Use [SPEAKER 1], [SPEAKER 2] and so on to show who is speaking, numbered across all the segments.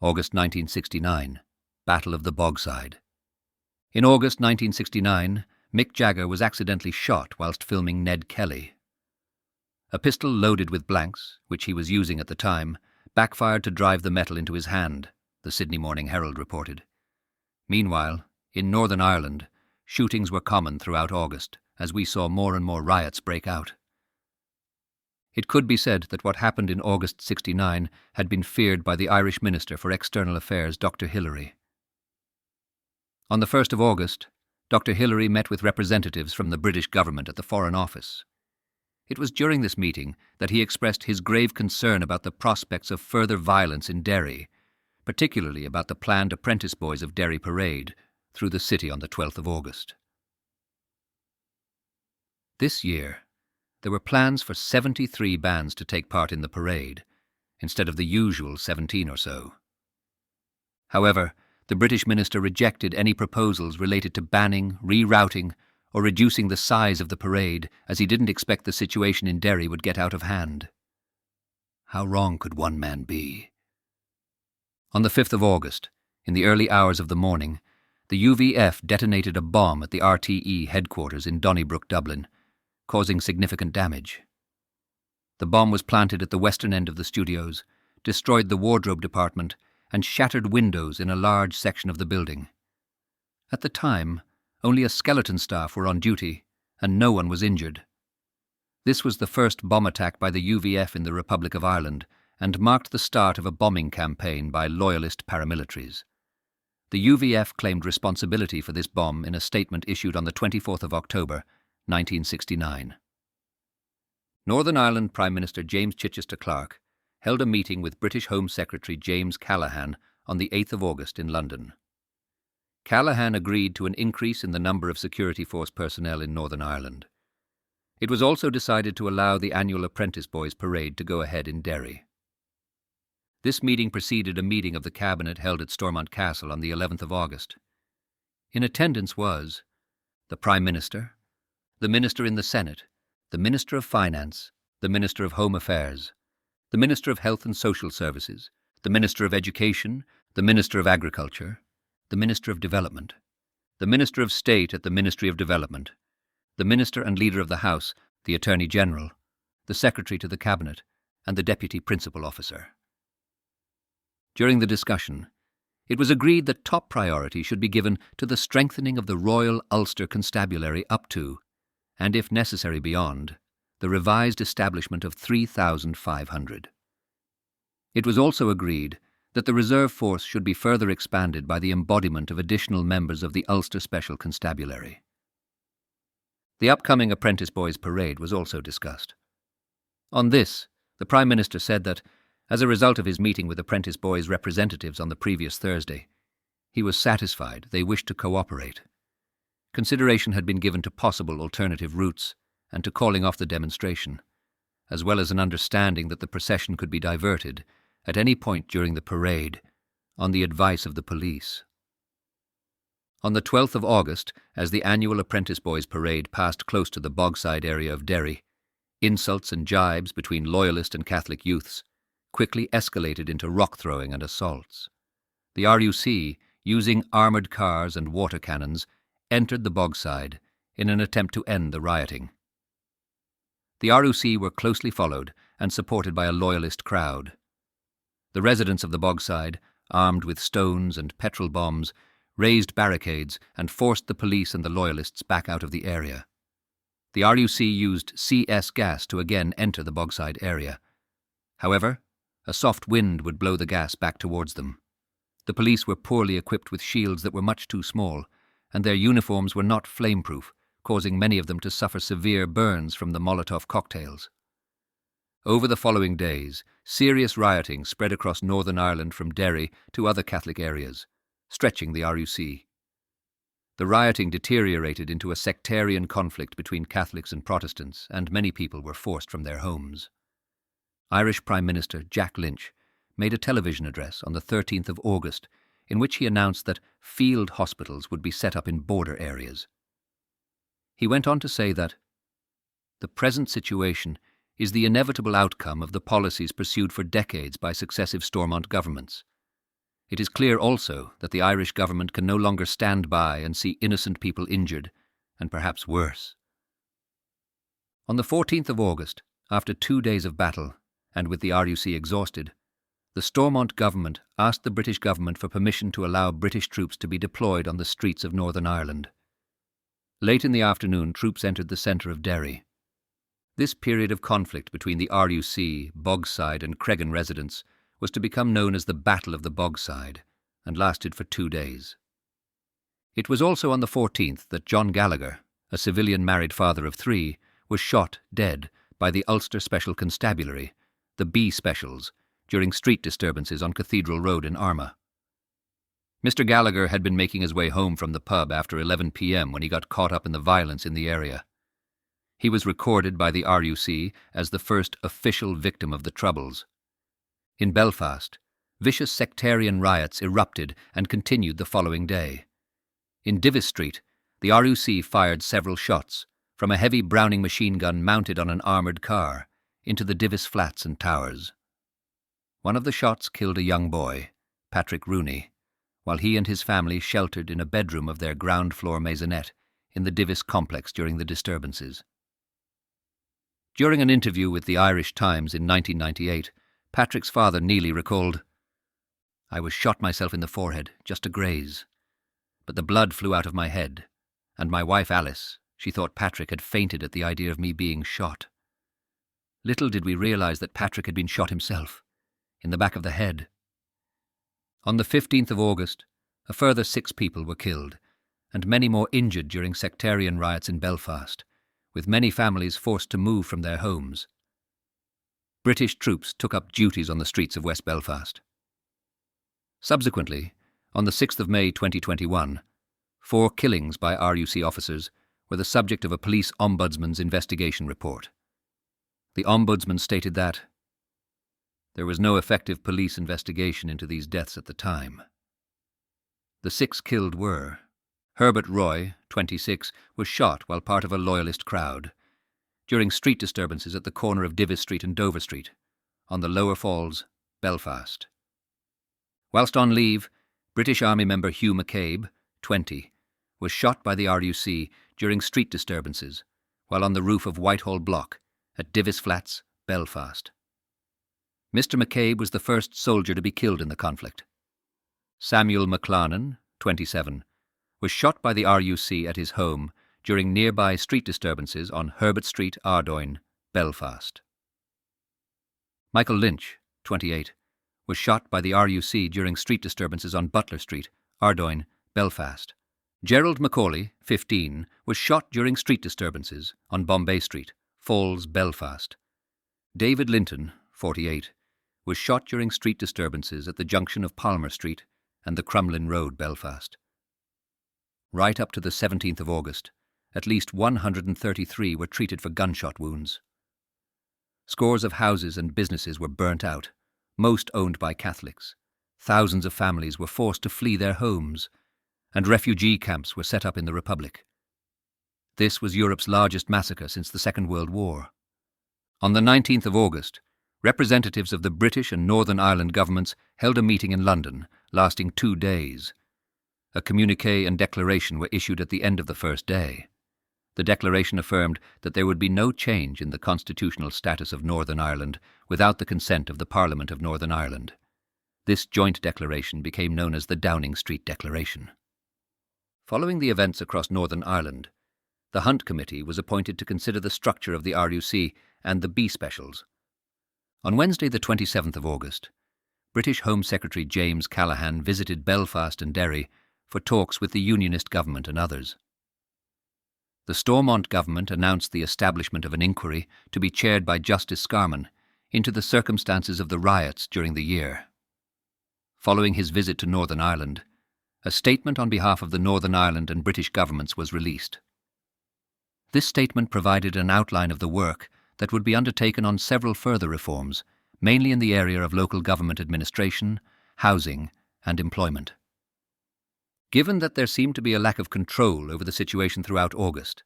[SPEAKER 1] August 1969, Battle of the Bogside. In August 1969, Mick Jagger was accidentally shot whilst filming Ned Kelly. A pistol loaded with blanks, which he was using at the time, backfired to drive the metal into his hand, the Sydney Morning Herald reported. Meanwhile, in Northern Ireland, shootings were common throughout August, as we saw more and more riots break out. It could be said that what happened in August 1969 had been feared by the Irish Minister for External Affairs, Dr. Hillary. On the 1st of August, Dr. Hillary met with representatives from the British government at the Foreign Office. It was during this meeting that he expressed his grave concern about the prospects of further violence in Derry, particularly about the planned Apprentice Boys of Derry parade through the city on the 12th of August. This year, there were plans for 73 bands to take part in the parade, instead of the usual 17 or so. However, the British minister rejected any proposals related to banning, rerouting, or reducing the size of the parade, as he didn't expect the situation in Derry would get out of hand. How wrong could one man be? On the 5th of August, in the early hours of the morning, the UVF detonated a bomb at the RTE headquarters in Donnybrook, Dublin, causing significant damage. The bomb was planted at the western end of the studios, destroyed the wardrobe department, and shattered windows in a large section of the building. At the time, only a skeleton staff were on duty, and no one was injured. This was the first bomb attack by the UVF in the Republic of Ireland, and marked the start of a bombing campaign by loyalist paramilitaries. The UVF claimed responsibility for this bomb in a statement issued on the 24th of October, 1969. Northern Ireland Prime Minister James Chichester Clark held a meeting with British Home Secretary James Callaghan on the 8th of August in London. Callaghan agreed to an increase in the number of security force personnel in Northern Ireland. It was also decided to allow the annual Apprentice Boys parade to go ahead in Derry. This meeting preceded a meeting of the Cabinet held at Stormont Castle on the 11th of August. In attendance was the Prime Minister, the Minister in the Senate, the Minister of Finance, the Minister of Home Affairs, the Minister of Health and Social Services, the Minister of Education, the Minister of Agriculture, the Minister of Development, the Minister of State at the Ministry of Development, the Minister and Leader of the House, the Attorney General, the Secretary to the Cabinet, and the Deputy Principal Officer. During the discussion, it was agreed that top priority should be given to the strengthening of the Royal Ulster Constabulary up to, and if necessary beyond, the revised establishment of 3,500. It was also agreed that the reserve force should be further expanded by the embodiment of additional members of the Ulster Special Constabulary. The upcoming Apprentice Boys Parade was also discussed. On this, the Prime Minister said that, as a result of his meeting with Apprentice Boys representatives on the previous Thursday, he was satisfied they wished to cooperate. Consideration had been given to possible alternative routes and to calling off the demonstration, as well as an understanding that the procession could be diverted at any point during the parade on the advice of the police. On the 12th of August, as the annual Apprentice Boys Parade passed close to the Bogside area of Derry, insults and jibes between Loyalist and Catholic youths quickly escalated into rock-throwing and assaults. The RUC, using armoured cars and water cannons, entered the Bogside in an attempt to end the rioting. The RUC were closely followed and supported by a loyalist crowd. The residents of the Bogside, armed with stones and petrol bombs, raised barricades and forced the police and the loyalists back out of the area. The RUC used CS gas to again enter the Bogside area. However, a soft wind would blow the gas back towards them. The police were poorly equipped with shields that were much too small, and their uniforms were not flame-proof, causing many of them to suffer severe burns from the Molotov cocktails. Over the following days, serious rioting spread across Northern Ireland from Derry to other Catholic areas, stretching the RUC. The rioting deteriorated into a sectarian conflict between Catholics and Protestants, and many people were forced from their homes. Irish Prime Minister Jack Lynch made a television address on the 13th of August in which he announced that field hospitals would be set up in border areas. He went on to say that the present situation is the inevitable outcome of the policies pursued for decades by successive Stormont governments. It is clear also that the Irish government can no longer stand by and see innocent people injured, and perhaps worse. On the 14th of August, after 2 days of battle, and with the RUC exhausted, the Stormont government asked the British government for permission to allow British troops to be deployed on the streets of Northern Ireland. Late in the afternoon, troops entered the centre of Derry. This period of conflict between the RUC, Bogside and Cregan residents was to become known as the Battle of the Bogside, and lasted for 2 days. It was also on the 14th that John Gallagher, a civilian married father of 3, was shot dead by the Ulster Special Constabulary, the B Specials, during street disturbances on Cathedral Road in Armagh. Mr. Gallagher had been making his way home from the pub after 11 p.m. when he got caught up in the violence in the area. He was recorded by the RUC as the first official victim of the Troubles. In Belfast, vicious sectarian riots erupted and continued the following day. In Divis Street, the RUC fired several shots from a heavy Browning machine gun mounted on an armoured car into the Divis flats and towers. One of the shots killed a young boy, Patrick Rooney, while he and his family sheltered in a bedroom of their ground-floor maisonette in the Divis complex during the disturbances. During an interview with the Irish Times in 1998, Patrick's father Neely recalled, "I was shot myself in the forehead, just a graze. But the blood flew out of my head, and my wife Alice, she thought Patrick had fainted at the idea of me being shot. Little did we realise that Patrick had been shot himself, in the back of the head." On the 15th of August, a further 6 people were killed, and many more injured during sectarian riots in Belfast, with many families forced to move from their homes. British troops took up duties on the streets of West Belfast. Subsequently, on the 6th of May 2021, 4 killings by RUC officers were the subject of a police ombudsman's investigation report. The ombudsman stated that there was no effective police investigation into these deaths at the time. The 6 killed were: Herbert Roy, 26, was shot while part of a loyalist crowd during street disturbances at the corner of Divis Street and Dover Street, on the Lower Falls, Belfast. Whilst on leave, British Army member Hugh McCabe, 20, was shot by the RUC during street disturbances while on the roof of Whitehall Block at Divis Flats, Belfast. Mr. McCabe was the first soldier to be killed in the conflict. Samuel McLarnon, 27, was shot by the RUC at his home during nearby street disturbances on Herbert Street, Ardoyne, Belfast. Michael Lynch, 28, was shot by the RUC during street disturbances on Butler Street, Ardoyne, Belfast. Gerald Macaulay, 15, was shot during street disturbances on Bombay Street, Falls, Belfast. David Linton, 48, was shot during street disturbances at the junction of Palmer Street and the Crumlin Road, Belfast. Right up to the 17th of August, at least 133 were treated for gunshot wounds. Scores of houses and businesses were burnt out, most owned by Catholics. Thousands of families were forced to flee their homes, and refugee camps were set up in the Republic. This was Europe's largest massacre since the Second World War. On the 19th of August, representatives of the British and Northern Ireland governments held a meeting in London, lasting 2 days. A communiqué and declaration were issued at the end of the first day. The declaration affirmed that there would be no change in the constitutional status of Northern Ireland without the consent of the Parliament of Northern Ireland. This joint declaration became known as the Downing Street Declaration. Following the events across Northern Ireland, the Hunt Committee was appointed to consider the structure of the RUC and the B Specials. On Wednesday the 27th of August, British Home Secretary James Callaghan visited Belfast and Derry for talks with the Unionist government and others. The Stormont government announced the establishment of an inquiry to be chaired by Justice Scarman into the circumstances of the riots during the year. Following his visit to Northern Ireland, a statement on behalf of the Northern Ireland and British governments was released. This statement provided an outline of the work that would be undertaken on several further reforms, mainly in the area of local government administration, housing, and employment. Given that there seemed to be a lack of control over the situation throughout August,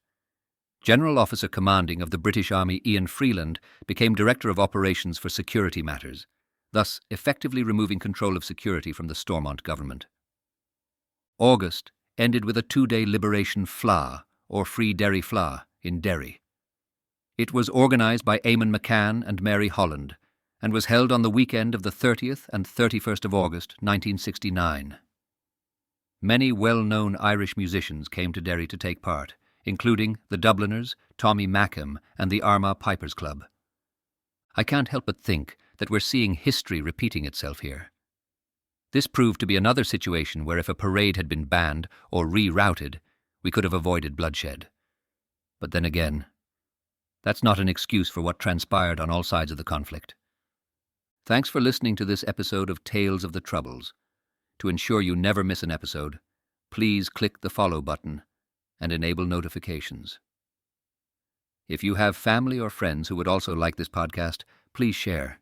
[SPEAKER 1] General Officer Commanding of the British Army Ian Freeland became Director of Operations for Security Matters, thus effectively removing control of security from the Stormont government. August ended with a 2-day liberation Fleadh, or Free Derry Fleadh, in Derry. It was organised by Eamon McCann and Mary Holland, and was held on the weekend of the 30th and 31st of August 1969. Many well-known Irish musicians came to Derry to take part, including the Dubliners, Tommy Mackem and the Armagh Pipers Club. I can't help but think that we're seeing history repeating itself here. This proved to be another situation where if a parade had been banned or rerouted, we could have avoided bloodshed. But then again, that's not an excuse for what transpired on all sides of the conflict. Thanks for listening to this episode of Tales of the Troubles. To ensure you never miss an episode, please click the follow button and enable notifications. If you have family or friends who would also like this podcast, please share.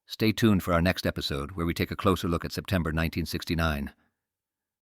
[SPEAKER 1] Stay tuned for our next episode, where we take a closer look at September 1969.